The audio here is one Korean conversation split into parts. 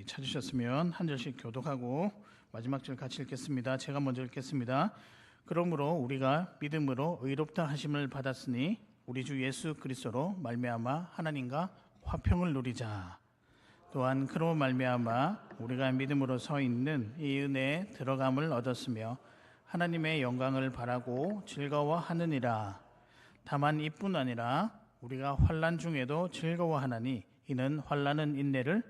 찾으셨으면 한 절씩 교독하고 마지막 절 같이 읽겠습니다. 제가 먼저 읽겠습니다. 그러므로 우리가 믿음으로 의롭다 하심을 받았으니 우리 주 예수 그리스도로 말미암아 하나님과 화평을 누리자. 또한 그로 말미암아 우리가 믿음으로 서 있는 이 은혜에 들어감을 얻었으며 하나님의 영광을 바라고 즐거워하느니라. 다만 이뿐 아니라 우리가 환난 중에도 즐거워하나니 이는 환난은 인내를,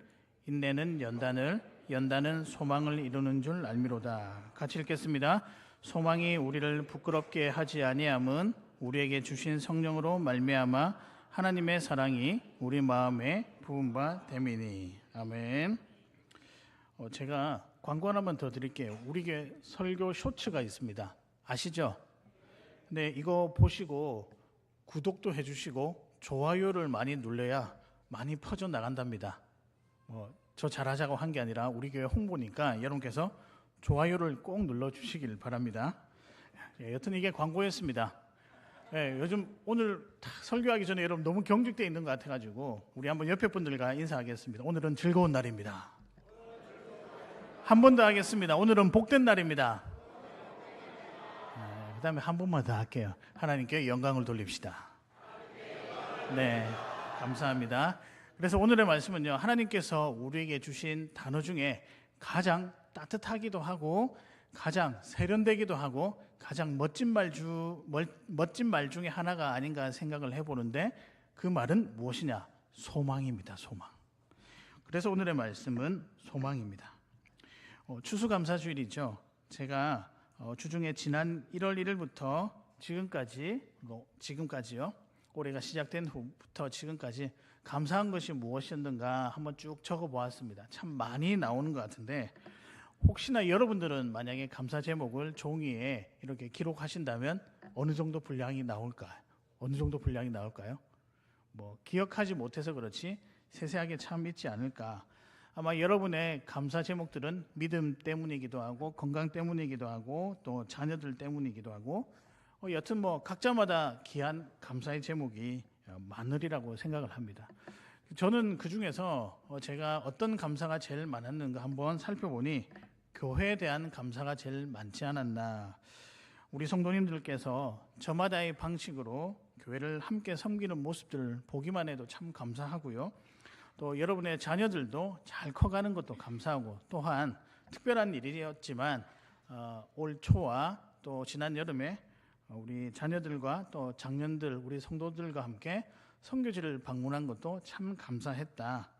인내는 연단을, 연단은 소망을 이루는 줄 알미로다. 같이 읽겠습니다. 소망이 우리를 부끄럽게 하지 아니함은 우리에게 주신 성령으로 말미암아 하나님의 사랑이 우리 마음에 부은 바 됨이니. 아멘. 제가 광고 하나만 더 드릴게요. 우리 교회 설교 쇼츠가 있습니다. 아시죠? 근데 이거 보시고 구독도 해주시고 좋아요를 많이 눌러야 많이 퍼져 나간답니다. 저 잘하자고 한 게 아니라 우리 교회 홍보니까 여러분께서 좋아요를 꼭 눌러주시길 바랍니다. 여튼 이게 광고였습니다. 요즘 오늘 설교하기 전에 여러분 너무 경직되어 있는 것 같아가지고 우리 한번 옆에 분들과 인사하겠습니다. 오늘은 즐거운 날입니다. 한 번 더 하겠습니다. 오늘은 복된 날입니다. 그 다음에 한 번만 더 할게요. 하나님께 영광을 돌립시다. 네, 감사합니다. 그래서 오늘의 말씀은요, 하나님께서 우리에게 주신 단어 중에 가장 따뜻하기도 하고 가장 세련되기도 하고 가장 멋진 말 중에 하나가 아닌가 생각을 해보는데 그 말은 무엇이냐? 소망입니다. 소망. 그래서 오늘의 말씀은 소망입니다. 추수감사주일이죠. 제가 주중에 지난 1월 1일부터 지금까지요. 올해가 시작된 후부터 지금까지 감사한 것이 무엇이었는가 한번 쭉 적어보았습니다. 참 많이 나오는 것 같은데 혹시나 여러분들은 만약에 감사 제목을 종이에 이렇게 기록하신다면 어느 정도 분량이 나올까요? 기억하지 못해서 그렇지 세세하게 참 있지 않을까. 아마 여러분의 감사 제목들은 믿음 때문이기도 하고 건강 때문이기도 하고 또 자녀들 때문이기도 하고 여튼 각자마다 귀한 감사의 제목이 많으리라고 생각을 합니다. 저는 그 중에서 제가 어떤 감사가 제일 많았는가 한번 살펴보니 교회에 대한 감사가 제일 많지 않았나. 우리 성도님들께서 저마다의 방식으로 교회를 함께 섬기는 모습들을 보기만 해도 참 감사하고요. 또 여러분의 자녀들도 잘 커가는 것도 감사하고 또한 특별한 일이었지만 올 초와 또 지난 여름에 우리 자녀들과 또 장년들 우리 성도들과 함께 선교지를 방문한 것도 참 감사했다.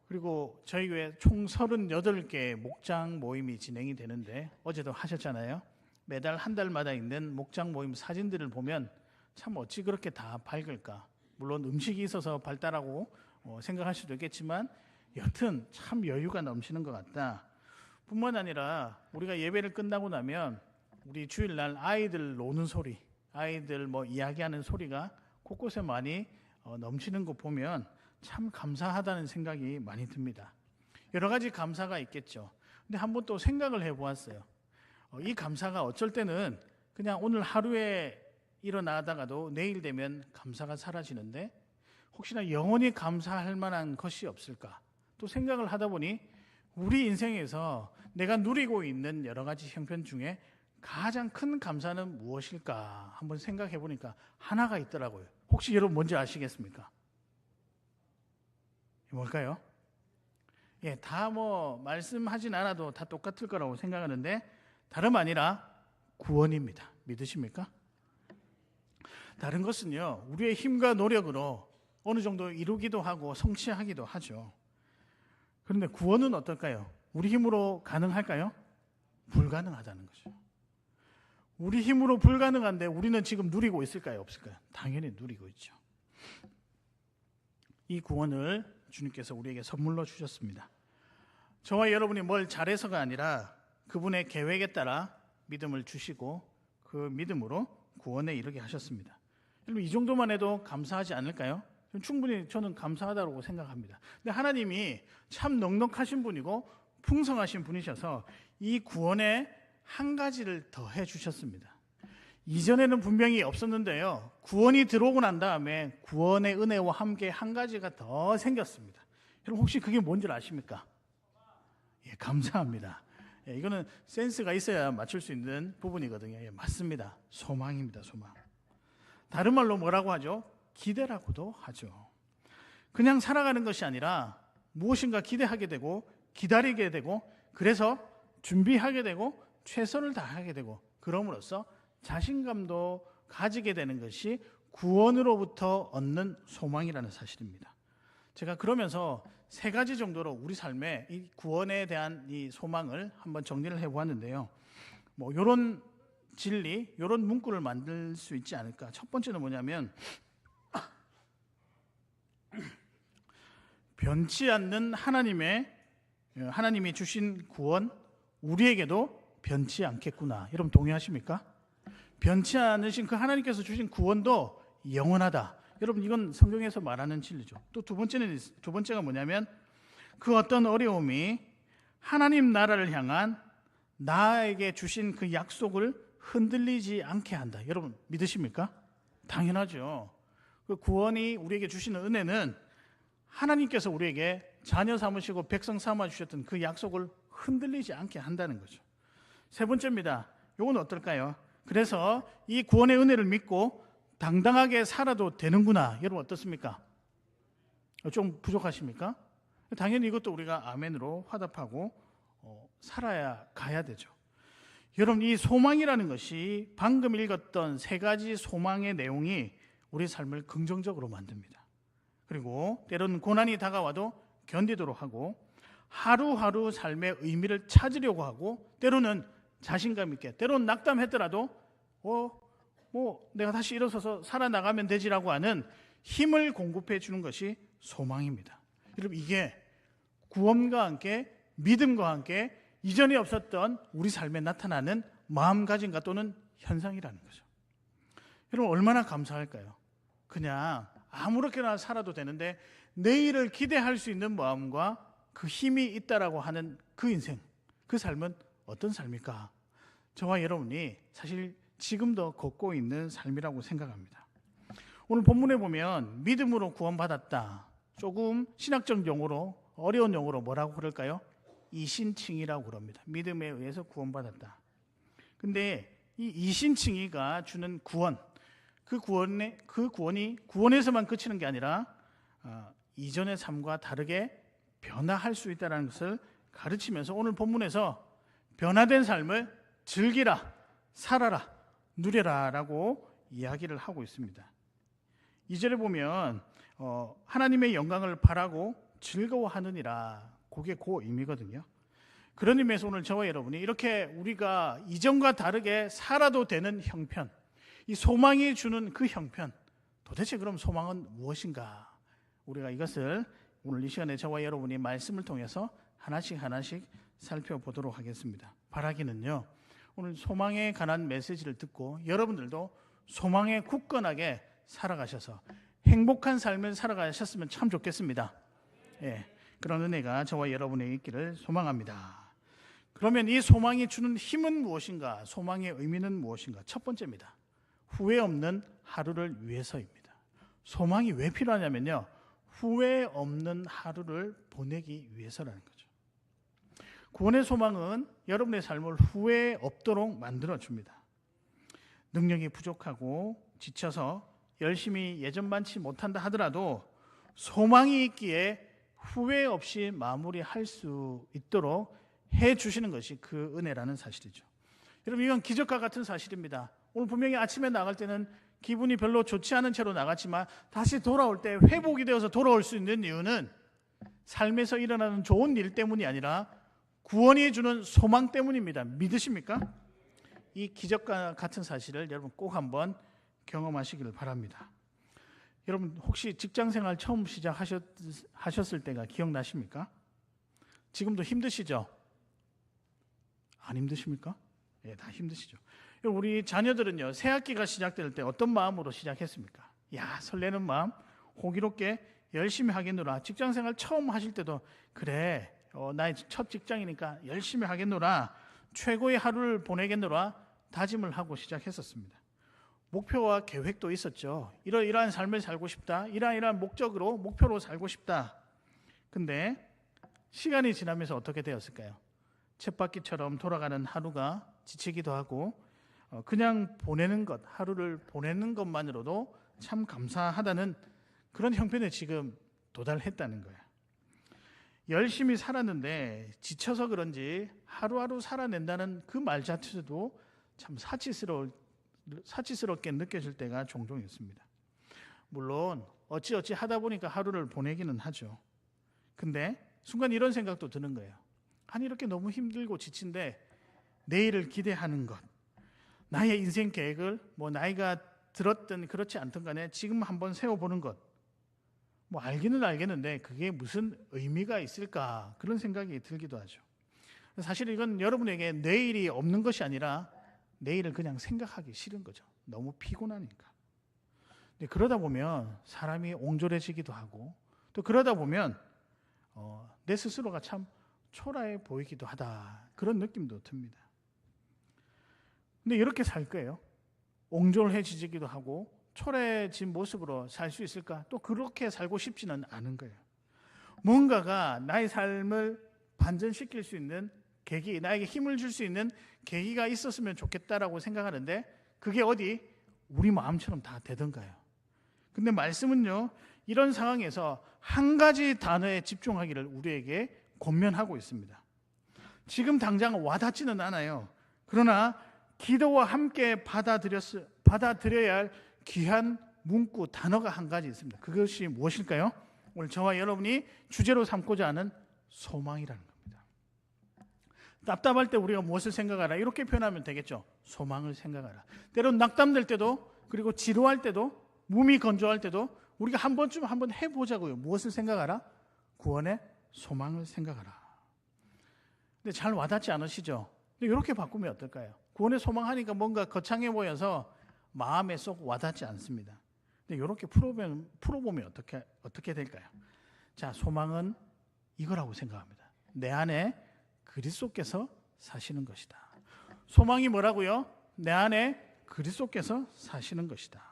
그리고 저희 교회 총 38개의 목장 모임이 진행이 되는데 어제도 하셨잖아요. 매달 한 달마다 있는 목장 모임 사진들을 보면 참 어찌 그렇게 다 밝을까. 물론 음식이 있어서 밝다라고 생각할 수도 있겠지만 여튼 참 여유가 넘치는 것 같다. 뿐만 아니라 우리가 예배를 끝나고 나면 우리 주일날 아이들 노는 소리, 아이들 이야기하는 소리가 곳곳에 많이 넘치는 거 보면 참 감사하다는 생각이 많이 듭니다. 여러 가지 감사가 있겠죠. 근데 한번 또 생각을 해보았어요. 이 감사가 어쩔 때는 그냥 오늘 하루에 일어나다가도 내일 되면 감사가 사라지는데 혹시나 영원히 감사할 만한 것이 없을까? 또 생각을 하다 보니 우리 인생에서 내가 누리고 있는 여러 가지 형편 중에 가장 큰 감사는 무엇일까? 한번 생각해 보니까 하나가 있더라고요. 혹시 여러분 뭔지 아시겠습니까? 뭘까요? 다 말씀하진 않아도 다 똑같을 거라고 생각하는데 다름 아니라 구원입니다. 믿으십니까? 다른 것은요, 우리의 힘과 노력으로 어느 정도 이루기도 하고 성취하기도 하죠. 그런데 구원은 어떨까요? 우리 힘으로 가능할까요? 불가능하다는 거죠. 우리 힘으로 불가능한데 우리는 지금 누리고 있을까요? 없을까요? 당연히 누리고 있죠. 이 구원을 주님께서 우리에게 선물로 주셨습니다. 저와 여러분이 뭘 잘해서가 아니라 그분의 계획에 따라 믿음을 주시고 그 믿음으로 구원에 이르게 하셨습니다. 여러분 이 정도만 해도 감사하지 않을까요? 충분히 저는 감사하다고 생각합니다. 근데 하나님이 참 넉넉하신 분이고 풍성하신 분이셔서 이 구원에 한 가지를 더해 주셨습니다. 이전에는 분명히 없었는데요. 구원이 들어오고 난 다음에 구원의 은혜와 함께 한 가지가 더 생겼습니다. 여러분 혹시 그게 뭔지 아십니까? 예, 감사합니다. 예, 이거는 센스가 있어야 맞출 수 있는 부분이거든요. 예, 맞습니다. 소망입니다. 소망. 다른 말로 뭐라고 하죠? 기대라고도 하죠. 그냥 살아가는 것이 아니라 무엇인가 기대하게 되고 기다리게 되고 그래서 준비하게 되고 최선을 다하게 되고 그럼으로써 자신감도 가지게 되는 것이 구원으로부터 얻는 소망이라는 사실입니다. 제가 그러면서 세 가지 정도로 우리 삶에 이 구원에 대한 이 소망을 한번 정리를 해보았는데요. 뭐 이런 진리, 이런 문구를 만들 수 있지 않을까. 첫 번째는 뭐냐면 변치 않는 하나님이 주신 구원 우리에게도 변치 않겠구나. 여러분 동의하십니까? 변치 않으신 그 하나님께서 주신 구원도 영원하다. 여러분 이건 성경에서 말하는 진리죠. 또 두 번째가 뭐냐면 그 어떤 어려움이 하나님 나라를 향한 나에게 주신 그 약속을 흔들리지 않게 한다. 여러분 믿으십니까? 당연하죠. 그 구원이 우리에게 주시는 은혜는 하나님께서 우리에게 자녀 삼으시고 백성 삼아 주셨던 그 약속을 흔들리지 않게 한다는 거죠. 세 번째입니다. 이건 어떨까요? 그래서 이 구원의 은혜를 믿고 당당하게 살아도 되는구나. 여러분 어떻습니까? 좀 부족하십니까? 당연히 이것도 우리가 아멘으로 화답하고 살아야 가야 되죠. 여러분 이 소망이라는 것이 방금 읽었던 세 가지 소망의 내용이 우리 삶을 긍정적으로 만듭니다. 그리고 때로는 고난이 다가와도 견디도록 하고 하루하루 삶의 의미를 찾으려고 하고 때로는 자신감 있게 때로는 낙담했더라도 내가 다시 일어서서 살아나가면 되지라고 하는 힘을 공급해 주는 것이 소망입니다. 여러분 이게 구원과 함께 믿음과 함께 이전에 없었던 우리 삶에 나타나는 마음가짐과 또는 현상이라는 거죠. 여러분 얼마나 감사할까요? 그냥 아무렇게나 살아도 되는데 내일을 기대할 수 있는 마음과 그 힘이 있다라고 하는 그 인생, 그 삶은 어떤 삶일까? 저와 여러분이 사실 지금도 걷고 있는 삶이라고 생각합니다. 오늘 본문에 보면 믿음으로 구원받았다. 조금 신학적 용어로 어려운 용어로 뭐라고 그럴까요? 이신칭의라고 그럽니다. 믿음에 의해서 구원받았다. 근데 이 이신칭의가 주는 구원, 그 구원이 구원에서만 그치는 게 아니라 이전의 삶과 다르게 변화할 수 있다는 것을 가르치면서 오늘 본문에서 변화된 삶을 즐기라, 살아라, 누려라 라고 이야기를 하고 있습니다. 2절에 보면 하나님의 영광을 바라고 즐거워하느니라, 그게 그 의미거든요. 그런 의미에서 오늘 저와 여러분이 이렇게 우리가 이전과 다르게 살아도 되는 형편, 이 소망이 주는 그 형편, 도대체 그럼 소망은 무엇인가? 우리가 이것을 오늘 이 시간에 저와 여러분이 말씀을 통해서 하나씩 살펴보도록 하겠습니다. 바라기는요, 오늘 소망에 관한 메시지를 듣고 여러분들도 소망에 굳건하게 살아가셔서 행복한 삶을 살아가셨으면 참 좋겠습니다. 예, 그런 은혜가 저와 여러분의 있기를 소망합니다. 그러면 이 소망이 주는 힘은 무엇인가? 소망의 의미는 무엇인가? 첫 번째입니다. 후회 없는 하루를 위해서입니다. 소망이 왜 필요하냐면요, 후회 없는 하루를 보내기 위해서라는 거죠. 구원의 소망은 여러분의 삶을 후회 없도록 만들어줍니다. 능력이 부족하고 지쳐서 열심히 예전만치 못한다 하더라도 소망이 있기에 후회 없이 마무리할 수 있도록 해주시는 것이 그 은혜라는 사실이죠. 여러분 이건 기적과 같은 사실입니다. 오늘 분명히 아침에 나갈 때는 기분이 별로 좋지 않은 채로 나갔지만 다시 돌아올 때 회복이 되어서 돌아올 수 있는 이유는 삶에서 일어나는 좋은 일 때문이 아니라 구원이 주는 소망 때문입니다. 믿으십니까? 이 기적과 같은 사실을 여러분 꼭 한번 경험하시기를 바랍니다. 여러분 혹시 직장생활 처음 시작하셨을 때가 기억나십니까? 지금도 힘드시죠? 안 힘드십니까? 예, 다 힘드시죠. 우리 자녀들은요, 새 학기가 시작될 때 어떤 마음으로 시작했습니까? 야, 설레는 마음, 호기롭게 열심히 하겠노라. 직장생활 처음 하실 때도 그래, 나의 첫 직장이니까 열심히 하겠노라, 최고의 하루를 보내겠노라 다짐을 하고 시작했었습니다. 목표와 계획도 있었죠. 이러한 삶을 살고 싶다, 이러한 목적으로 목표로 살고 싶다. 근데 시간이 지나면서 어떻게 되었을까요? 쳇바퀴처럼 돌아가는 하루가 지치기도 하고 그냥 보내는 것, 하루를 보내는 것만으로도 참 감사하다는 그런 형편에 지금 도달했다는 거예요. 열심히 살았는데 지쳐서 그런지 하루하루 살아낸다는 그 말 자체도 참 사치스럽게 느껴질 때가 종종 있습니다. 물론 어찌어찌 하다 보니까 하루를 보내기는 하죠. 근데 순간 이런 생각도 드는 거예요. 아니 이렇게 너무 힘들고 지친데 내일을 기대하는 것, 나의 인생 계획을 뭐 나이가 들었든 그렇지 않든 간에 지금 한번 세워보는 것, 뭐 알기는 알겠는데 그게 무슨 의미가 있을까 그런 생각이 들기도 하죠. 사실 이건 여러분에게 내일이 없는 것이 아니라 내일을 그냥 생각하기 싫은 거죠. 너무 피곤하니까. 근데 그러다 보면 사람이 옹졸해지기도 하고 또 그러다 보면 내 스스로가 참 초라해 보이기도 하다 그런 느낌도 듭니다. 근데 이렇게 살 거예요. 옹졸해지기도 하고 초라해진 모습으로 살 수 있을까? 또 그렇게 살고 싶지는 않은 거예요. 뭔가가 나의 삶을 반전시킬 수 있는 계기, 나에게 힘을 줄 수 있는 계기가 있었으면 좋겠다라고 생각하는데 그게 어디? 우리 마음처럼 다 되던가요? 근데 말씀은요, 이런 상황에서 한 가지 단어에 집중하기를 우리에게 권면하고 있습니다. 지금 당장 와닿지는 않아요. 그러나 기도와 함께 받아들여야 할 귀한 문구, 단어가 한 가지 있습니다. 그것이 무엇일까요? 오늘 저와 여러분이 주제로 삼고자 하는 소망이라는 겁니다. 답답할 때 우리가 무엇을 생각하라? 이렇게 표현하면 되겠죠. 소망을 생각하라. 때론 낙담될 때도, 그리고 지루할 때도, 몸이 건조할 때도 우리가 한 번쯤 한번 해보자고요. 무엇을 생각하라? 구원의 소망을 생각하라. 근데 잘 와닿지 않으시죠? 근데 이렇게 바꾸면 어떨까요? 구원의 소망하니까 뭔가 거창해 보여서 마음에 쏙 와닿지 않습니다. 근데 이렇게 풀어보면 어떻게 될까요? 자, 소망은 이거라고 생각합니다. 내 안에 그리스도께서 사시는 것이다. 소망이 뭐라고요? 내 안에 그리스도께서 사시는 것이다.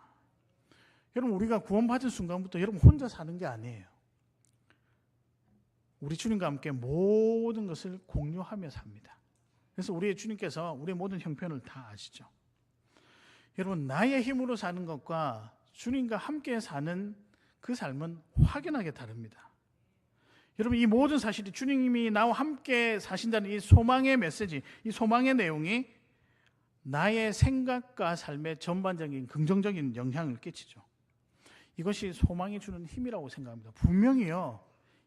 여러분, 우리가 구원받은 순간부터 여러분 혼자 사는 게 아니에요. 우리 주님과 함께 모든 것을 공유하며 삽니다. 그래서 우리의 주님께서 우리의 모든 형편을 다 아시죠. 여러분, 나의 힘으로 사는 것과 주님과 함께 사는 그 삶은 확연하게 다릅니다. 여러분, 이 모든 사실이 주님이 나와 함께 사신다는 이 소망의 메시지, 이 소망의 내용이 나의 생각과 삶의 전반적인 긍정적인 영향을 끼치죠. 이것이 소망이 주는 힘이라고 생각합니다. 분명히요,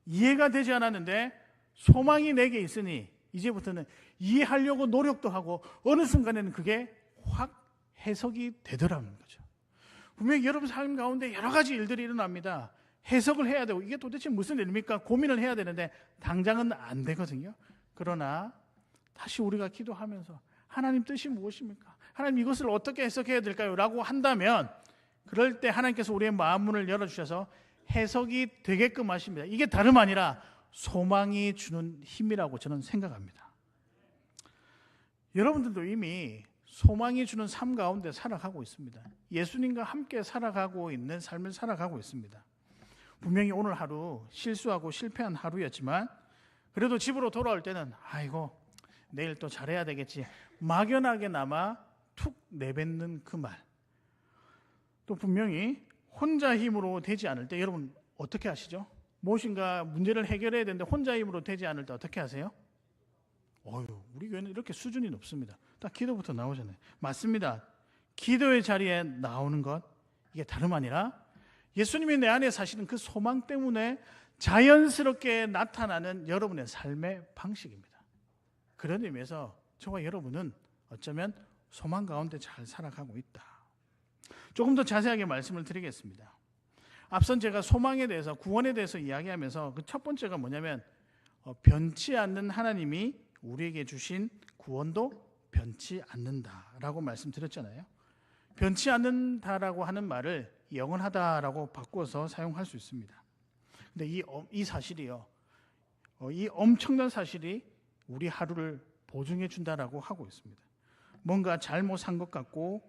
이해가 되지 않았는데 소망이 내게 있으니 이제부터는 이해하려고 노력도 하고 어느 순간에는 그게 확 해석이 되더라는 거죠. 분명히 여러분 삶 가운데 여러 가지 일들이 일어납니다. 해석을 해야 되고 이게 도대체 무슨 일입니까? 고민을 해야 되는데 당장은 안 되거든요. 그러나 다시 우리가 기도하면서 하나님 뜻이 무엇입니까? 하나님 이것을 어떻게 해석해야 될까요? 라고 한다면 그럴 때 하나님께서 우리의 마음문을 열어주셔서 해석이 되게끔 하십니다. 이게 다름 아니라 소망이 주는 힘이라고 저는 생각합니다. 여러분들도 이미 소망이 주는 삶 가운데 살아가고 있습니다. 예수님과 함께 살아가고 있는 삶을 살아가고 있습니다. 분명히 오늘 하루 실수하고 실패한 하루였지만 그래도 집으로 돌아올 때는 아이고 내일 또 잘해야 되겠지 막연하게나마 툭 내뱉는 그 말. 또 분명히 혼자 힘으로 되지 않을 때 여러분 어떻게 하시죠? 무엇인가 문제를 해결해야 되는데 혼자 힘으로 되지 않을 때 어떻게 하세요? 우리 교회는 이렇게 수준이 높습니다. 딱 기도부터 나오잖아요. 맞습니다. 기도의 자리에 나오는 것 이게 다름 아니라 예수님이 내 안에 사시는 그 소망 때문에 자연스럽게 나타나는 여러분의 삶의 방식입니다. 그런 의미에서 저와 여러분은 어쩌면 소망 가운데 잘 살아가고 있다. 조금 더 자세하게 말씀을 드리겠습니다. 앞선 제가 소망에 대해서 구원에 대해서 이야기하면서 그 첫 번째가 뭐냐면 변치 않는 하나님이 우리에게 주신 구원도 변치 않는다라고 말씀드렸잖아요. 변치 않는다라고 하는 말을 영원하다라고 바꿔서 사용할 수 있습니다. 근데 이 사실이요, 이 엄청난 사실이 우리 하루를 보증해 준다라고 하고 있습니다. 뭔가 잘못한 것 같고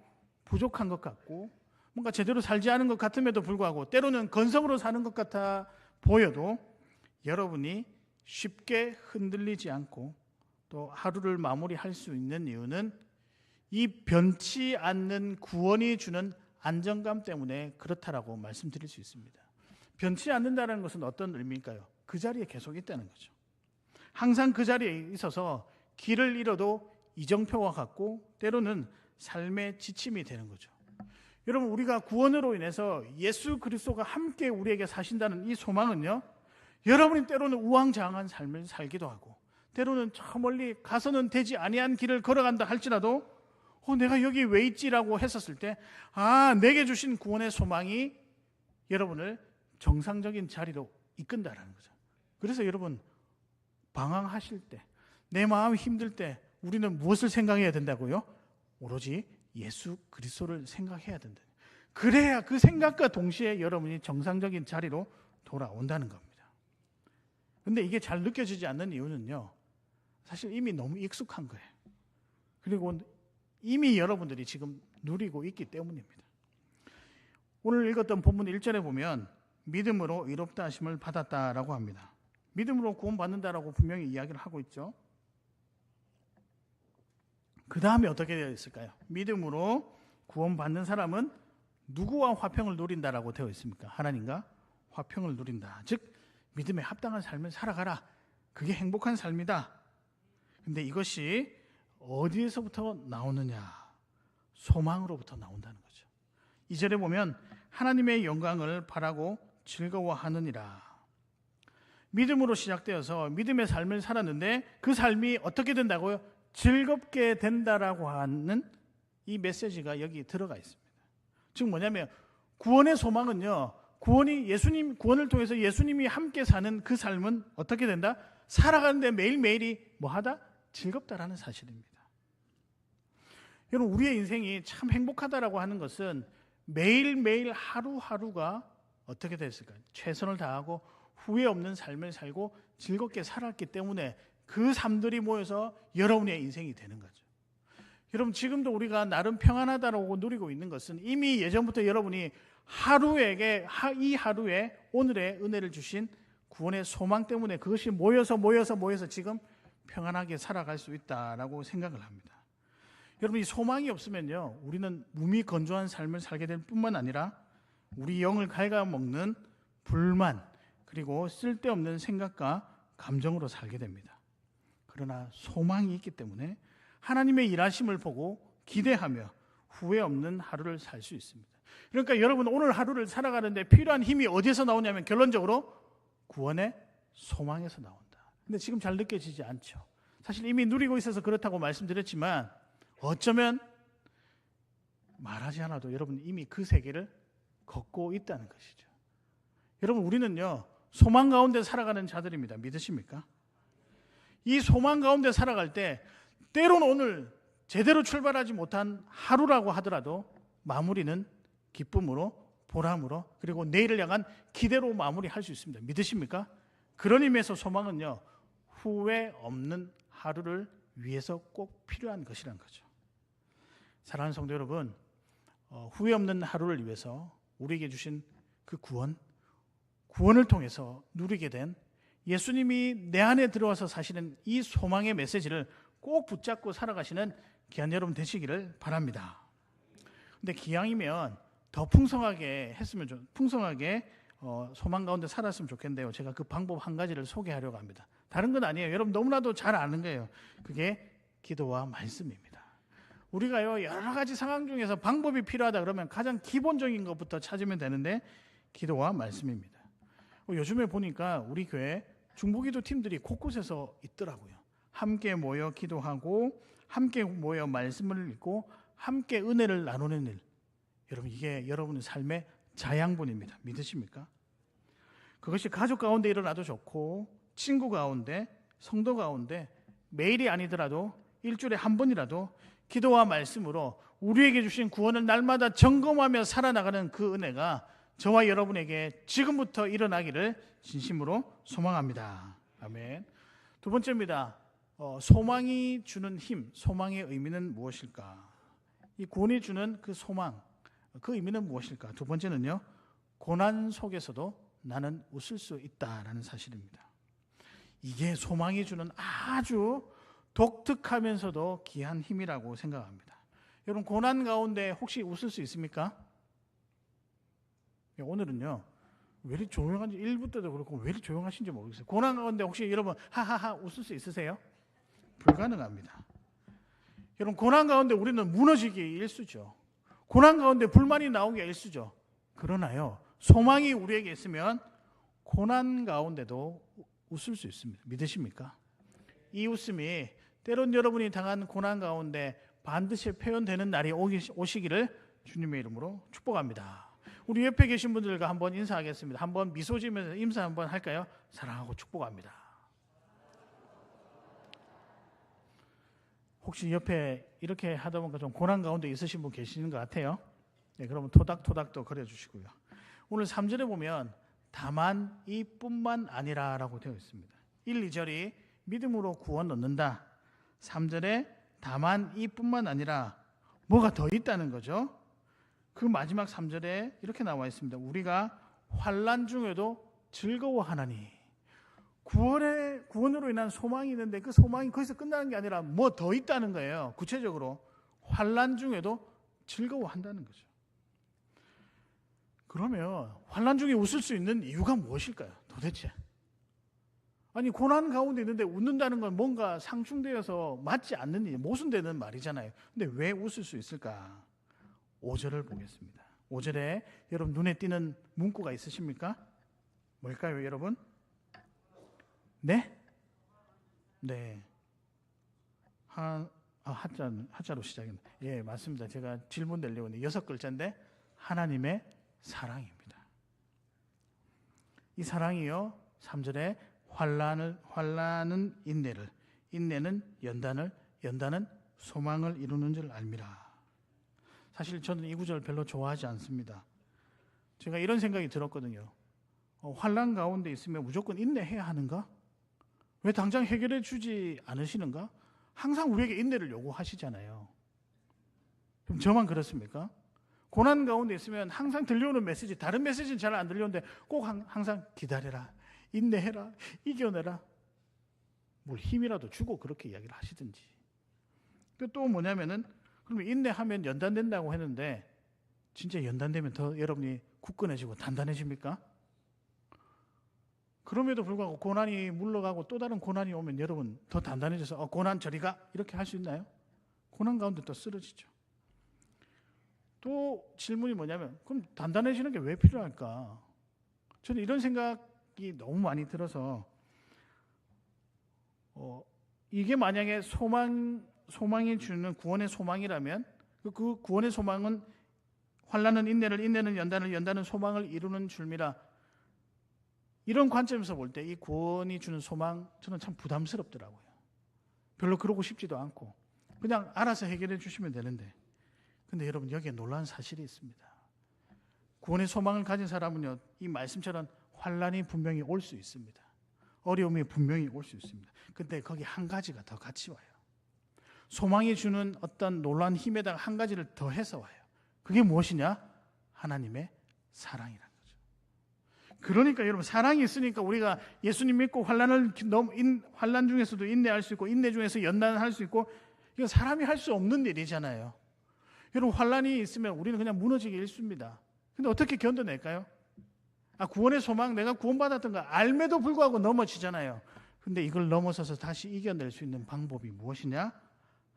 부족한 것 같고 뭔가 제대로 살지 않은 것 같음에도 불구하고 때로는 건성으로 사는 것 같아 보여도 여러분이 쉽게 흔들리지 않고 또 하루를 마무리할 수 있는 이유는 이 변치 않는 구원이 주는 안정감 때문에 그렇다라고 말씀드릴 수 있습니다. 변치 않는다는 것은 어떤 의미일까요? 그 자리에 계속 있다는 거죠. 항상 그 자리에 있어서 길을 잃어도 이정표와 같고 때로는 삶의 지침이 되는 거죠. 여러분, 우리가 구원으로 인해서 예수 그리스도가 함께 우리에게 사신다는 이 소망은요, 여러분이 때로는 우왕좌왕한 삶을 살기도 하고 때로는 저 멀리 가서는 되지 아니한 길을 걸어간다 할지라도 내가 여기 왜 있지라고 했었을 때 내게 주신 구원의 소망이 여러분을 정상적인 자리로 이끈다라는 거죠. 그래서 여러분, 방황하실 때, 내 마음이 힘들 때 우리는 무엇을 생각해야 된다고요? 오로지 예수 그리스도를 생각해야 된다. 그래야 그 생각과 동시에 여러분이 정상적인 자리로 돌아온다는 겁니다. 근데 이게 잘 느껴지지 않는 이유는요, 사실 이미 너무 익숙한 거예요. 그리고 이미 여러분들이 지금 누리고 있기 때문입니다. 오늘 읽었던 본문 1절에 보면 믿음으로 의롭다 하심을 받았다라고 합니다. 믿음으로 구원받는다라고 분명히 이야기를 하고 있죠. 그 다음에 어떻게 되어 있을까요? 믿음으로 구원받는 사람은 누구와 화평을 누린다라고 되어 있습니까? 하나님과 화평을 누린다. 즉 믿음에 합당한 삶을 살아가라. 그게 행복한 삶이다. 근데 이것이 어디에서부터 나오느냐? 소망으로부터 나온다는 거죠. 2절에 보면 하나님의 영광을 바라고 즐거워하느니라. 믿음으로 시작되어서 믿음의 삶을 살았는데 그 삶이 어떻게 된다고요? 즐겁게 된다라고 하는 이 메시지가 여기 들어가 있습니다. 즉 뭐냐면 구원의 소망은요, 구원을 통해서 예수님이 함께 사는 그 삶은 어떻게 된다? 살아가는데 매일매일이 뭐하다? 즐겁다라는 사실입니다. 여러분, 우리의 인생이 참 행복하다라고 하는 것은 매일매일 하루하루가 어떻게 됐을까요? 최선을 다하고 후회 없는 삶을 살고 즐겁게 살았기 때문에 그 삶들이 모여서 여러분의 인생이 되는 거죠. 여러분, 지금도 우리가 나름 평안하다라고 누리고 있는 것은 이미 예전부터 여러분이 이 하루에 오늘의 은혜를 주신 구원의 소망 때문에 그것이 모여서 지금 평안하게 살아갈 수 있다라고 생각을 합니다. 여러분, 이 소망이 없으면요, 우리는 무미 건조한 삶을 살게 될 뿐만 아니라 우리 영을 갉아먹는 불만, 그리고 쓸데없는 생각과 감정으로 살게 됩니다. 그러나 소망이 있기 때문에 하나님의 일하심을 보고 기대하며 후회 없는 하루를 살 수 있습니다. 그러니까 여러분, 오늘 하루를 살아가는데 필요한 힘이 어디에서 나오냐면 결론적으로 구원의 소망에서 나온다. 근데 지금 잘 느껴지지 않죠. 사실 이미 누리고 있어서 그렇다고 말씀드렸지만 어쩌면 말하지 않아도 여러분 이미 그 세계를 걷고 있다는 것이죠. 여러분, 우리는요, 소망 가운데 살아가는 자들입니다. 믿으십니까? 이 소망 가운데 살아갈 때 때로는 오늘 제대로 출발하지 못한 하루라고 하더라도 마무리는 기쁨으로, 보람으로, 그리고 내일을 향한 기대로 마무리할 수 있습니다. 믿으십니까? 그런 의미에서 소망은요, 후회 없는 하루를 위해서 꼭 필요한 것이란 거죠. 사랑하는 성도 여러분, 후회 없는 하루를 위해서 우리에게 주신 그 구원을 통해서 누리게 된 예수님이 내 안에 들어와서 사시는 이 소망의 메시지를 꼭 붙잡고 살아가시는 귀한 여러분 되시기를 바랍니다. 근데 기왕이면 더 풍성하게 소망 가운데 살았으면 좋겠는데요. 제가 그 방법 한 가지를 소개하려고 합니다. 다른 건 아니에요. 여러분 너무나도 잘 아는 거예요. 그게 기도와 말씀입니다. 우리가요, 여러 가지 상황 중에서 방법이 필요하다 그러면 가장 기본적인 것부터 찾으면 되는데 기도와 말씀입니다. 요즘에 보니까 우리 교회 중보기도 팀들이 곳곳에서 있더라고요. 함께 모여 기도하고 함께 모여 말씀을 읽고 함께 은혜를 나누는 일. 여러분, 이게 여러분의 삶의 자양분입니다. 믿으십니까? 그것이 가족 가운데 일어나도 좋고 친구 가운데, 성도 가운데 매일이 아니더라도 일주일에 한 번이라도 기도와 말씀으로 우리에게 주신 구원을 날마다 점검하며 살아나가는 그 은혜가 저와 여러분에게 지금부터 일어나기를 진심으로 소망합니다. 아멘. 두 번째입니다. 소망이 주는 힘, 소망의 의미는 무엇일까? 이 구원이 주는 그 소망, 그 의미는 무엇일까? 두 번째는요, 고난 속에서도 나는 웃을 수 있다라는 사실입니다. 이게 소망이 주는 아주 독특하면서도 귀한 힘이라고 생각합니다. 여러분, 고난 가운데 혹시 웃을 수 있습니까? 오늘은요, 왜 이렇게 조용한지 1부 때도 그렇고 왜 이렇게 조용하신지 모르겠어요. 고난 가운데 혹시 여러분 하하하 웃을 수 있으세요? 불가능합니다. 여러분, 고난 가운데 우리는 무너지기 일쑤죠. 고난 가운데 불만이 나오기 일쑤죠. 그러나요, 소망이 우리에게 있으면 고난 가운데도 웃을 수 있습니다. 믿으십니까? 이 웃음이 때론 여러분이 당한 고난 가운데 반드시 표현되는 날이 오시기를 주님의 이름으로 축복합니다. 우리 옆에 계신 분들과 한번 인사하겠습니다. 한번 미소 지으면서 인사 한번 할까요? 사랑하고 축복합니다. 혹시 옆에 이렇게 하다 보니까 좀 고난 가운데 있으신 분 계시는 것 같아요. 네, 그러면 토닥토닥도 그려주시고요. 오늘 3절에 보면 다만 이뿐만 아니라라고 되어 있습니다. 1, 2절이 믿음으로 구원 얻는다. 3절에 다만 이뿐만 아니라 뭐가 더 있다는 거죠. 그 마지막 3절에 이렇게 나와 있습니다. 우리가 환난 중에도 즐거워하나니. 구원으로 인한 소망이 있는데 그 소망이 거기서 끝나는 게 아니라 뭐 더 있다는 거예요. 구체적으로 환난 중에도 즐거워한다는 거죠. 그러면 환난 중에 웃을 수 있는 이유가 무엇일까요? 도대체. 아니, 고난 가운데 있는데 웃는다는 건 뭔가 상충되어서 맞지 않는 일, 모순되는 말이잖아요. 근데 왜 웃을 수 있을까? 5절을 보겠습니다. 5절에 여러분 눈에 띄는 문구가 있으십니까? 뭘까요, 여러분? 네? 네. 하자로 시작했네. 예, 맞습니다. 제가 질문 내려고 했는데 6글자인데 하나님의 사랑입니다. 이 사랑이요, 3절에 환난은 인내를, 인내는 연단을, 연단은 소망을 이루는 줄 알미라. 사실 저는 이 구절 별로 좋아하지 않습니다. 제가 이런 생각이 들었거든요. 환난 가운데 있으면 무조건 인내해야 하는가? 왜 당장 해결해 주지 않으시는가? 항상 우리에게 인내를 요구하시잖아요. 그럼 저만 그렇습니까? 고난 가운데 있으면 항상 들려오는 메시지, 다른 메시지는 잘 안 들려오는데 꼭 항상 기다려라, 인내해라, 이겨내라, 뭘 힘이라도 주고 그렇게 이야기를 하시든지. 또 뭐냐면은 그러면 인내하면 연단된다고 했는데 진짜 연단되면 더 여러분이 굳건해지고 단단해집니까? 그럼에도 불구하고 고난이 물러가고 또 다른 고난이 오면 여러분 더 단단해져서 고난 저리 가 이렇게 할 수 있나요? 고난 가운데 또 쓰러지죠. 또 질문이 뭐냐면 그럼 단단해지는 게 왜 필요할까? 저는 이런 생각이 너무 많이 들어서 이게 만약에 소망이 주는 구원의 소망이라면 그 구원의 소망은 환난은 인내를, 인내는 연단을, 연단은 소망을 이루는 줄미라. 이런 관점에서 볼 때 이 구원이 주는 소망 저는 참 부담스럽더라고요. 별로 그러고 싶지도 않고 그냥 알아서 해결해 주시면 되는데, 근데 여러분 여기에 놀라운 사실이 있습니다. 구원의 소망을 가진 사람은요, 이 말씀처럼 환난이 분명히 올 수 있습니다. 어려움이 분명히 올 수 있습니다. 근데 거기 한 가지가 더 같이 와요. 소망이 주는 어떤 놀라운 힘에다가 한 가지를 더해서 와요. 그게 무엇이냐? 하나님의 사랑이라는 거죠. 그러니까 여러분, 사랑이 있으니까 우리가 예수님 믿고 환난 중에서도 인내할 수 있고, 인내 중에서 연단을 할 수 있고, 이건 사람이 할 수 없는 일이잖아요. 여러분, 환난이 있으면 우리는 그냥 무너지기 일쑤입니다. 근데 어떻게 견뎌낼까요? 구원의 소망, 내가 구원받았던 거 알매도 불구하고 넘어지잖아요. 근데 이걸 넘어서서 다시 이겨낼 수 있는 방법이 무엇이냐?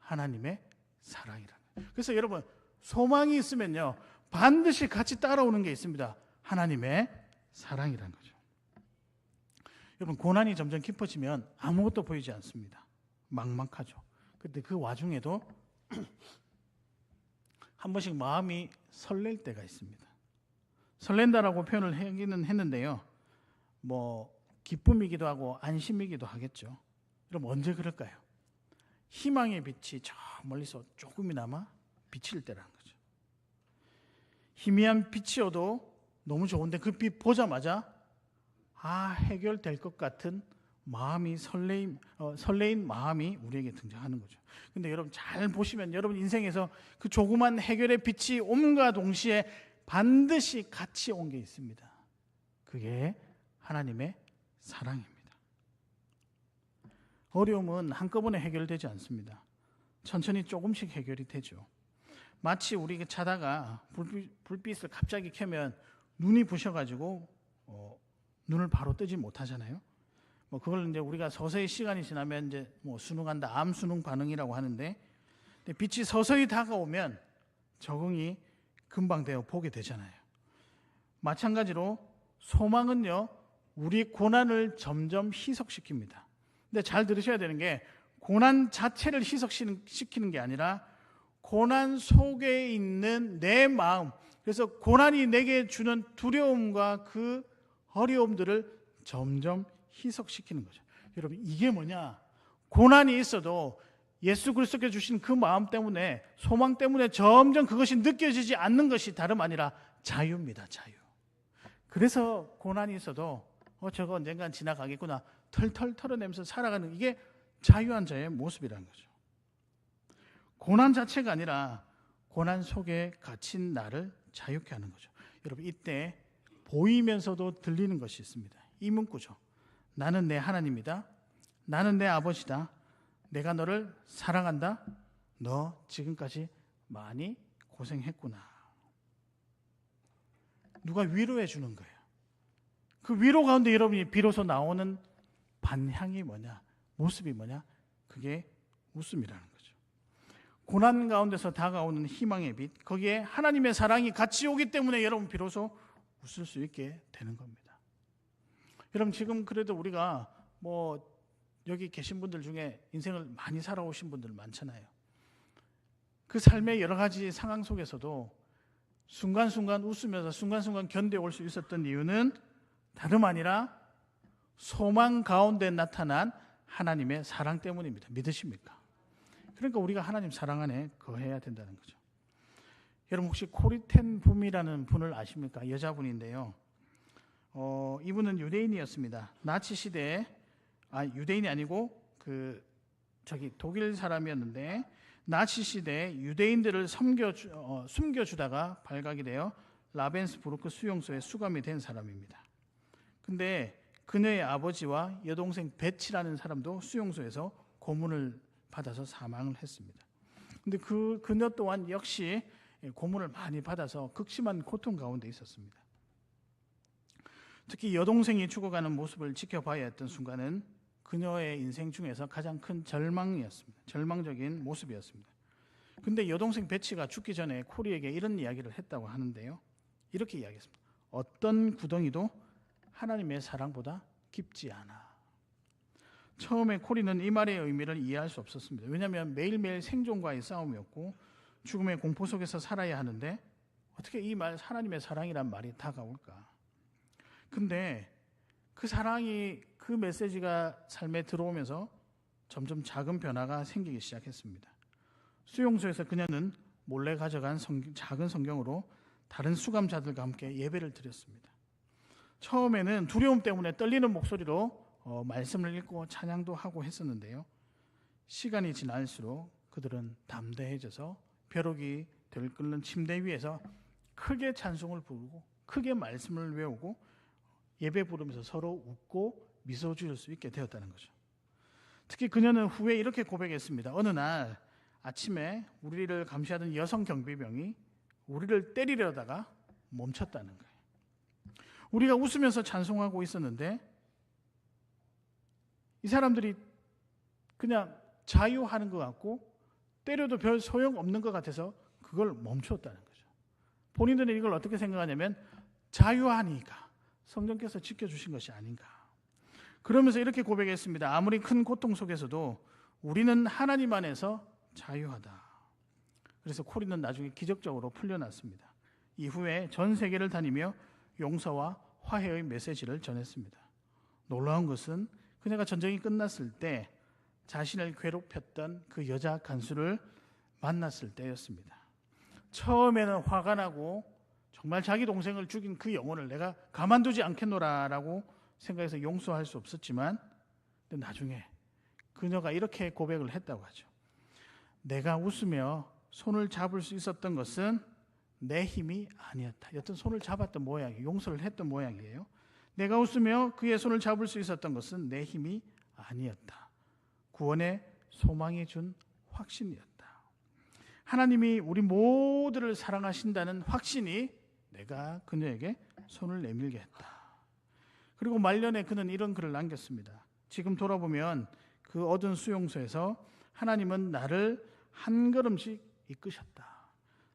하나님의 사랑이라는 거예요. 그래서 여러분, 소망이 있으면요 반드시 같이 따라오는 게 있습니다. 하나님의 사랑이라는 거죠. 여러분, 고난이 점점 깊어지면 아무것도 보이지 않습니다. 막막하죠. 근데 그 와중에도 한 번씩 마음이 설렐 때가 있습니다. 설렌다라고 표현을 하기는 했는데요, 뭐 기쁨이기도 하고 안심이기도 하겠죠. 그럼 언제 그럴까요? 희망의 빛이 저 멀리서 조금이나마 비칠 때라는 거죠. 희미한 빛이어도 너무 좋은데 그 빛 보자마자 해결될 것 같은 마음이 설레인 마음이 우리에게 등장하는 거죠. 근데 여러분 잘 보시면 여러분 인생에서 그 조그만 해결의 빛이 온과 동시에 반드시 같이 온 게 있습니다. 그게 하나님의 사랑입니다. 어려움은 한꺼번에 해결되지 않습니다. 천천히 조금씩 해결이 되죠. 마치 우리가 자다가 불빛을 갑자기 켜면 눈이 부셔가지고 눈을 바로 뜨지 못하잖아요. 그걸 이제 우리가 서서히 시간이 지나면 이제 수능한다, 암 수능 반응이라고 하는데, 빛이 서서히 다가오면 적응이 금방 되어 보게 되잖아요. 마찬가지로 소망은요, 우리 고난을 점점 희석시킵니다. 근데 잘 들으셔야 되는 게, 고난 자체를 희석시키는 게 아니라 고난 속에 있는 내 마음, 그래서 고난이 내게 주는 두려움과 그 어려움들을 점점 희석시키는 거죠. 여러분, 이게 뭐냐? 고난이 있어도 예수 그리스도께서 주신 그 마음 때문에, 소망 때문에 점점 그것이 느껴지지 않는 것이 다름 아니라 자유입니다. 자유. 그래서 고난이 있어도 저거 언젠간 지나가겠구나 털털 털어내면서 살아가는, 이게 자유한 자의 모습이라는 거죠. 고난 자체가 아니라 고난 속에 갇힌 나를 자유케 하는 거죠. 여러분, 이때 보이면서도 들리는 것이 있습니다. 이 문구죠. 나는 내 하나님이다. 나는 내 아버지다. 내가 너를 사랑한다. 너 지금까지 많이 고생했구나. 누가 위로해 주는 거예요. 그 위로 가운데 여러분이 비로소 나오는 반향이 뭐냐? 모습이 뭐냐? 그게 웃음이라는 거죠. 고난 가운데서 다가오는 희망의 빛, 거기에 하나님의 사랑이 같이 오기 때문에 여러분 비로소 웃을 수 있게 되는 겁니다. 여러분, 지금 그래도 우리가 여기 계신 분들 중에 인생을 많이 살아오신 분들 많잖아요. 그 삶의 여러 가지 상황 속에서도 순간순간 웃으면서 순간순간 견뎌올 수 있었던 이유는 다름 아니라 소망 가운데 나타난 하나님의 사랑 때문입니다. 믿으십니까? 그러니까 우리가 하나님 사랑 안에 거해야 된다는 거죠. 여러분, 혹시 코리텐 붐이라는 분을 아십니까? 여자분인데요. 이분은 유대인이었습니다. 나치 시대에, 유대인이 아니고 독일 사람이었는데, 나치 시대에 유대인들을 숨겨주다가 발각이 되어 라벤스부르크 수용소에 수감이 된 사람입니다. 근데 그녀의 아버지와 여동생 베치라는 사람도 수용소에서 고문을 받아서 사망을 했습니다. 근데 그녀 또한 역시 고문을 많이 받아서 극심한 고통 가운데 있었습니다. 특히 여동생이 죽어가는 모습을 지켜봐야 했던 순간은 그녀의 인생 중에서 가장 큰 절망이었습니다. 절망적인 모습이었습니다. 근데 여동생 베치가 죽기 전에 코리에게 이런 이야기를 했다고 하는데요. 이렇게 이야기했습니다. 어떤 구덩이도 하나님의 사랑보다 깊지 않아. 처음에 코리는 이 말의 의미를 이해할 수 없었습니다. 왜냐하면 매일매일 생존과의 싸움이었고 죽음의 공포 속에서 살아야 하는데 어떻게 이 말, 하나님의 사랑이란 말이 다가올까? 근데 그 사랑이, 그 메시지가 삶에 들어오면서 점점 작은 변화가 생기기 시작했습니다. 수용소에서 그녀는 몰래 가져간 작은 성경으로 다른 수감자들과 함께 예배를 드렸습니다. 처음에는 두려움 때문에 떨리는 목소리로 말씀을 읽고 찬양도 하고 했었는데요. 시간이 지날수록 그들은 담대해져서 벼룩이 들끓는 침대 위에서 크게 찬송을 부르고 크게 말씀을 외우고 예배 부르면서 서로 웃고 미소 지을 수 있게 되었다는 거죠. 특히 그녀는 후에 이렇게 고백했습니다. 어느 날 아침에 우리를 감시하던 여성 경비병이 우리를 때리려다가 멈췄다는 거예요. 우리가 웃으면서 찬송하고 있었는데 이 사람들이 그냥 자유하는 것 같고 때려도 별 소용없는 것 같아서 그걸 멈췄다는 거죠. 본인들은 이걸 어떻게 생각하냐면 자유하니까 성령께서 지켜주신 것이 아닌가. 그러면서 이렇게 고백했습니다. 아무리 큰 고통 속에서도 우리는 하나님 안에서 자유하다. 그래서 코리는 나중에 기적적으로 풀려났습니다. 이후에 전 세계를 다니며 용서와 화해의 메시지를 전했습니다. 놀라운 것은 그녀가 전쟁이 끝났을 때 자신을 괴롭혔던 그 여자 간수를 만났을 때였습니다. 처음에는 화가 나고 정말 자기 동생을 죽인 그 영혼을 내가 가만두지 않겠노라라고 생각해서 용서할 수 없었지만 나중에 그녀가 이렇게 고백을 했다고 하죠. 내가 웃으며 손을 잡을 수 있었던 것은 내 힘이 아니었다. 여튼 손을 잡았던 모양이에요. 용서를 했던 모양이에요. 내가 웃으며 그의 손을 잡을 수 있었던 것은 내 힘이 아니었다. 구원의 소망이 준 확신이었다. 하나님이 우리 모두를 사랑하신다는 확신이 내가 그녀에게 손을 내밀게 했다. 그리고 말년에 그는 이런 글을 남겼습니다. 지금 돌아보면 그 얻은 수용소에서 하나님은 나를 한 걸음씩 이끄셨다.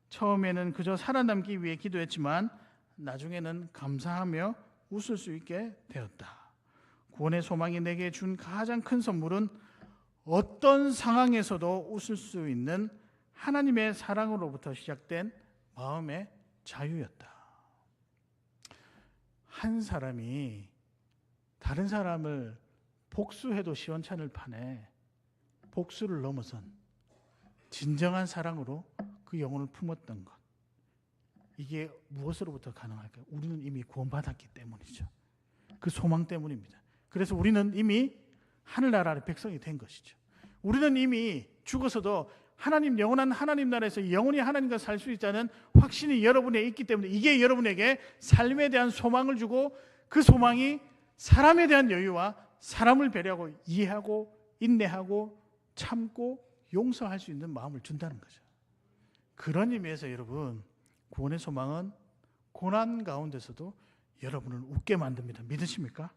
처음에는 그저 살아남기 위해 기도했지만 나중에는 감사하며 웃을 수 있게 되었다. 구원의 소망이 내게 준 가장 큰 선물은 어떤 상황에서도 웃을 수 있는 하나님의 사랑으로부터 시작된 마음의 자유였다. 한 사람이 다른 사람을 복수해도 시원찮을 판에 복수를 넘어선 진정한 사랑으로 그 영혼을 품었던 것, 이게 무엇으로부터 가능할까요? 우리는 이미 구원받았기 때문이죠. 그 소망 때문입니다. 그래서 우리는 이미 하늘나라의 백성이 된 것이죠. 우리는 이미 죽어서도 하나님, 영원한 하나님 나라에서 영원히 하나님과 살 수 있다는 확신이 여러분에 있기 때문에 이게 여러분에게 삶에 대한 소망을 주고, 그 소망이 사람에 대한 여유와 사람을 배려하고 이해하고 인내하고 참고 용서할 수 있는 마음을 준다는 거죠. 그런 의미에서 여러분, 구원의 소망은 고난 가운데서도 여러분을 웃게 만듭니다. 믿으십니까?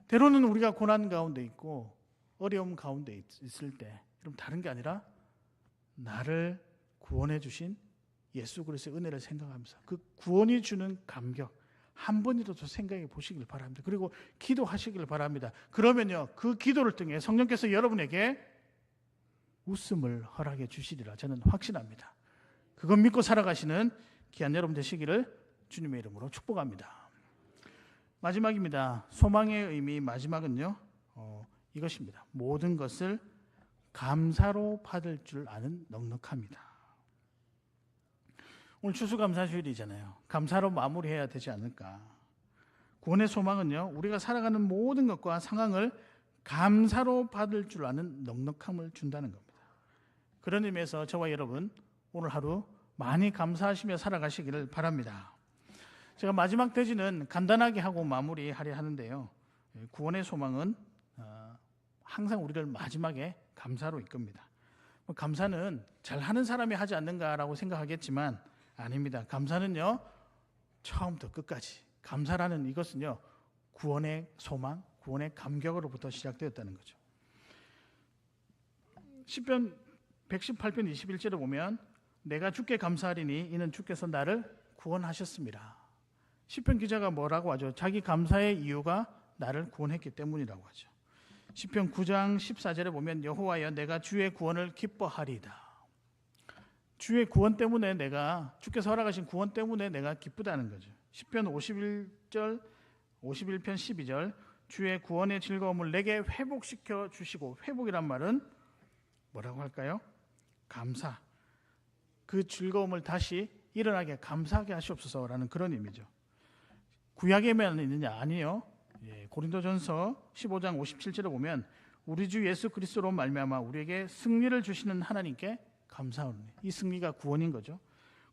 때로는 우리가 고난 가운데 있고 어려움 가운데 있을 때, 여러분, 다른 게 아니라 나를 구원해 주신 예수 그리스도의 은혜를 생각하면서 그 구원이 주는 감격 한 번이라도 생각해 보시길 바랍니다. 그리고 기도하시길 바랍니다. 그러면요, 그 기도를 통해 성령께서 여러분에게 웃음을 허락해 주시리라 저는 확신합니다. 그건 믿고 살아가시는 귀한 여러분 되시기를 주님의 이름으로 축복합니다. 마지막입니다. 소망의 의미 마지막은요, 이것입니다. 모든 것을 감사로 받을 줄 아는 넉넉함이다. 오늘 추수감사주일이잖아요. 감사로 마무리해야 되지 않을까. 구원의 소망은요, 우리가 살아가는 모든 것과 상황을 감사로 받을 줄 아는 넉넉함을 준다는 겁니다. 그런 의미에서 저와 여러분 오늘 하루 많이 감사하시며 살아가시기를 바랍니다. 제가 마지막 대지는 간단하게 하고 마무리하려 하는데요, 구원의 소망은 항상 우리를 마지막에 감사로 이끕니다. 감사는 잘하는 사람이 하지 않는가라고 생각하겠지만 아닙니다. 감사는요, 처음부터 끝까지, 감사라는 이것은요, 구원의 소망, 구원의 감격으로부터 시작되었다는 거죠. 시편 118편 21절에 보면 내가 주께 감사하리니 이는 주께서 나를 구원하셨습니다. 시편 기자가 뭐라고 하죠? 자기 감사의 이유가 나를 구원했기 때문이라고 하죠. 시편 9장 14절에 보면 여호와여 내가 주의 구원을 기뻐하리이다. 주의 구원 때문에 주께서 허락하신 구원 때문에 내가 기쁘다는 거죠. 시편 51편 12절 주의 구원의 즐거움을 내게 회복시켜 주시고, 회복이란 말은 뭐라고 할까요? 감사. 그 즐거움을 다시 일어나게 감사하게 하시옵소서라는 그런 의미죠. 구약에만 있느냐? 아니요. 고린도전서 15장 57절에 보면 우리 주 예수 그리스도로 말미암아 우리에게 승리를 주시는 하나님께 감사하오니, 이 승리가 구원인 거죠.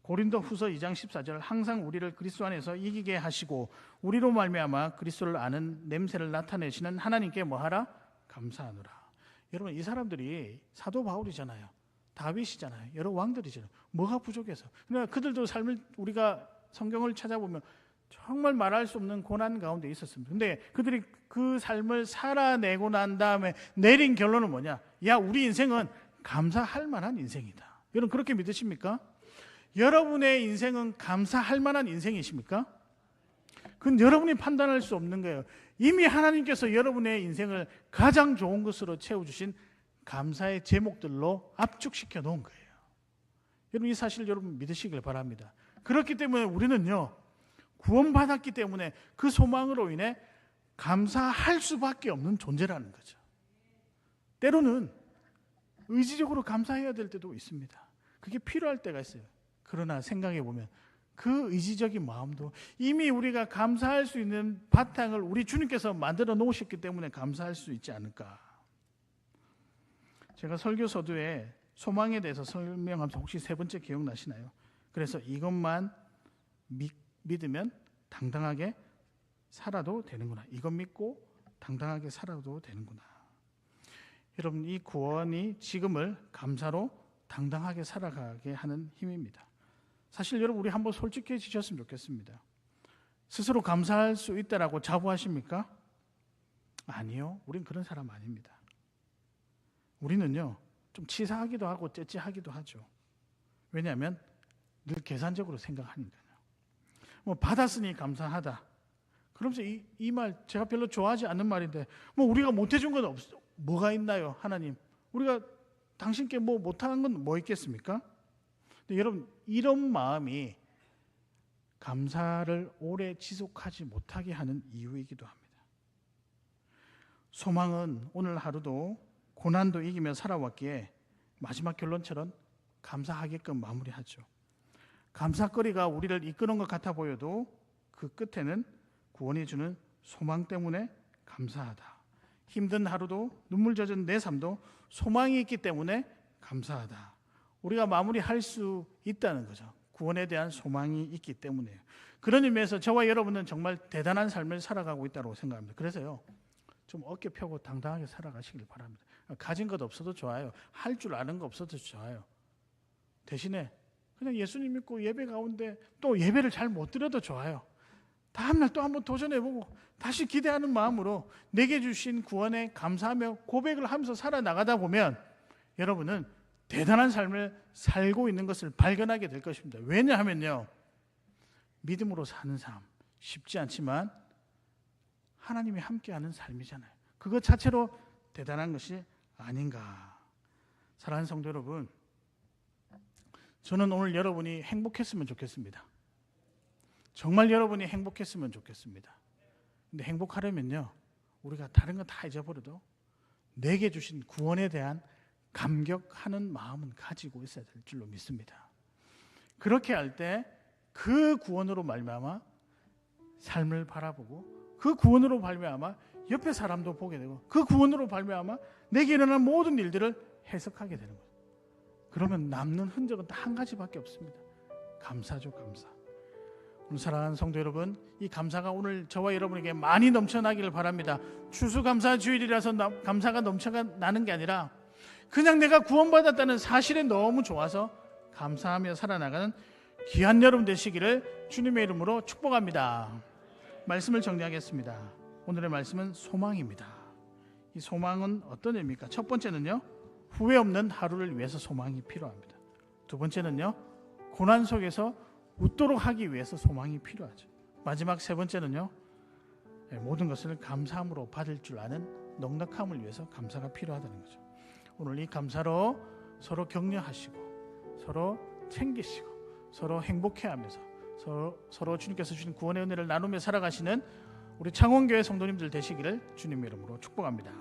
고린도후서 2장 14절 항상 우리를 그리스도 안에서 이기게 하시고 우리로 말미암아 그리스도를 아는 냄새를 나타내시는 하나님께 뭐하라? 감사하노라. 여러분, 이 사람들이 사도 바울이잖아요. 다윗이잖아요. 여러 왕들이잖아요. 뭐가 부족해서. 그러니까 그들도 삶을, 우리가 성경을 찾아보면 정말 말할 수 없는 고난 가운데 있었습니다. 근데 그들이 그 삶을 살아내고 난 다음에 내린 결론은 뭐냐? 야, 우리 인생은 감사할 만한 인생이다. 여러분, 그렇게 믿으십니까? 여러분의 인생은 감사할 만한 인생이십니까? 그건 여러분이 판단할 수 없는 거예요. 이미 하나님께서 여러분의 인생을 가장 좋은 것으로 채워주신 감사의 제목들로 압축시켜 놓은 거예요. 여러분, 이 사실 여러분 믿으시길 바랍니다. 그렇기 때문에 우리는요, 구원받았기 때문에 그 소망으로 인해 감사할 수밖에 없는 존재라는 거죠. 때로는 의지적으로 감사해야 될 때도 있습니다. 그게 필요할 때가 있어요. 그러나 생각해 보면 그 의지적인 마음도 이미 우리가 감사할 수 있는 바탕을 우리 주님께서 만들어 놓으셨기 때문에 감사할 수 있지 않을까. 제가 설교 서두에 소망에 대해서 설명하면서 혹시 세 번째 기억나시나요? 그래서 이것만 믿으면 당당하게 살아도 되는구나. 이것 믿고 당당하게 살아도 되는구나. 여러분, 이 구원이 지금을 감사로 당당하게 살아가게 하는 힘입니다. 사실 여러분, 우리 한번 솔직해지셨으면 좋겠습니다. 스스로 감사할 수 있다라고 자부하십니까? 아니요, 우린 그런 사람 아닙니다. 우리는요, 좀 치사하기도 하고 째째하기도 하죠. 왜냐하면 늘 계산적으로 생각하니까요. 뭐 받았으니 감사하다. 그러면서 이 말 제가 별로 좋아하지 않는 말인데, 뭐 우리가 못해준 건 없어. 뭐가 있나요, 하나님? 우리가 당신께 뭐 못한 건 뭐 있겠습니까? 근데 여러분, 이런 마음이 감사를 오래 지속하지 못하게 하는 이유이기도 합니다. 소망은 오늘 하루도 고난도 이기며 살아왔기에 마지막 결론처럼 감사하게끔 마무리하죠. 감사거리가 우리를 이끄는 것 같아 보여도 그 끝에는 구원이 주는 소망 때문에 감사하다. 힘든 하루도 눈물 젖은 내 삶도 소망이 있기 때문에 감사하다. 우리가 마무리할 수 있다는 거죠. 구원에 대한 소망이 있기 때문에요. 그런 의미에서 저와 여러분은 정말 대단한 삶을 살아가고 있다고 생각합니다. 그래서요, 좀 어깨 펴고 당당하게 살아가시길 바랍니다. 가진 것 없어도 좋아요. 할 줄 아는 거 없어도 좋아요. 대신에 그냥 예수님 믿고 예배 가운데 또 예배를 잘 못 드려도 좋아요. 다음날 또 한번 도전해보고 다시 기대하는 마음으로 내게 주신 구원에 감사하며 고백을 하면서 살아나가다 보면 여러분은 대단한 삶을 살고 있는 것을 발견하게 될 것입니다. 왜냐하면요, 믿음으로 사는 삶 쉽지 않지만 하나님이 함께하는 삶이잖아요. 그것 자체로 대단한 것이 아닌가. 사랑하는 성도 여러분, 저는 오늘 여러분이 행복했으면 좋겠습니다. 정말 여러분이 행복했으면 좋겠습니다. 근데 행복하려면요, 우리가 다른 거 다 잊어버려도 내게 주신 구원에 대한 감격하는 마음은 가지고 있어야 될 줄로 믿습니다. 그렇게 할 때 그 구원으로 말미암아 삶을 바라보고 그 구원으로 말미암아 옆에 사람도 보게 되고 그 구원으로 말미암아 내게 일어난 모든 일들을 해석하게 되는 거예요. 그러면 남는 흔적은 딱 한 가지밖에 없습니다. 감사죠, 감사. 오늘 사랑하는 성도 여러분, 이 감사가 오늘 저와 여러분에게 많이 넘쳐나기를 바랍니다. 추수감사 주일이라서 감사가 넘쳐나는 게 아니라 그냥 내가 구원받았다는 사실에 너무 좋아서 감사하며 살아나가는 귀한 여러분 되시기를 주님의 이름으로 축복합니다. 말씀을 정리하겠습니다. 오늘의 말씀은 소망입니다. 이 소망은 어떤 의미입니까? 첫 번째는요, 후회 없는 하루를 위해서 소망이 필요합니다. 두 번째는요, 고난 속에서 웃도록 하기 위해서 소망이 필요하죠. 마지막 세 번째는요, 모든 것을 감사함으로 받을 줄 아는 넉넉함을 위해서 감사가 필요하다는 거죠. 오늘 이 감사로 서로 격려하시고 서로 챙기시고 서로 행복해하면서 서로 주님께서 주신 구원의 은혜를 나누며 살아가시는 우리 창원교회 성도님들 되시기를 주님의 이름으로 축복합니다.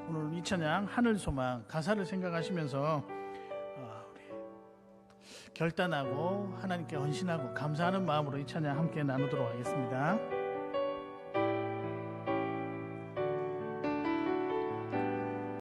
오늘 이 찬양 하늘소망 가사를 생각하시면서 우리 결단하고 하나님께 헌신하고 감사하는 마음으로 이 찬양 함께 나누도록 하겠습니다.